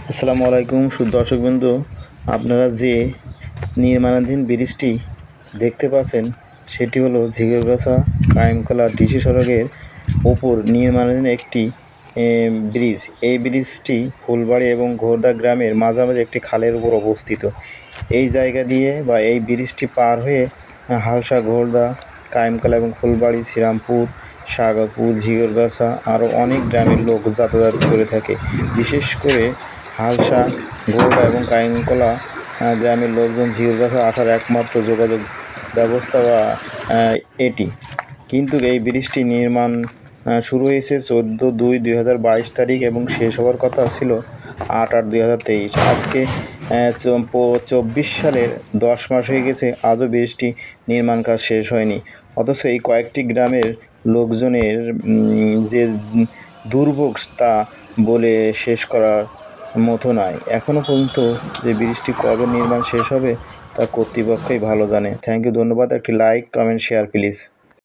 আসসালামু আলাইকুম দর্শকবৃন্দ, আপনারা যে নির্মাণাধীন ব্রিজটি দেখতে পাচ্ছেন সেটি হলো ঝিগরগাছা কায়েমকলা ডিসি সড়কের ওপর নির্মাণাধীন একটি ব্রিজ। এই ব্রিজটি ফুলবাড়ি এবং ঘোড়দা গ্রামের মাঝামাঝি একটি খালের উপর অবস্থিত। এই জায়গা দিয়ে বা এই ব্রিজটি পার হয়ে হালসা, ঘোড়দা, কায়েমকলা এবং ফুলবাড়ি, শ্রীরামপুর, সাগাপুর, ঝিগরগাছা আরও অনেক গ্রামের লোক যাতায়াত করে থাকে। বিশেষ করে হালসা, ঘোড়দা এবং কায়েমকলা গ্রামের লোকজন ঝিগরগাছা আসার একমাত্র যোগাযোগ ব্যবস্থা এটি। কিন্তু এই ব্রিজটি নির্মাণ শুরু হয়েছে 14/2/2022 তারিখ এবং শেষ হওয়ার কথা ছিল 8/8/2023। আজকে 24 সালের 10 মাস হয়ে গেছে, আজও ব্রিজটি নির্মাণ কাজ শেষ হয়নি। অথচ এই কয়েকটি গ্রামের লোকজনের যে দুর্ভোগ তা বলে শেষ করার মতো নয়। এখনও পর্যন্ত যে ব্রিজটি কবে নির্মাণ শেষ হবে তা কর্তৃপক্ষই ভালো জানে। থ্যাংক ইউ, ধন্যবাদ। একটি লাইক, কমেন্ট, শেয়ার প্লিজ।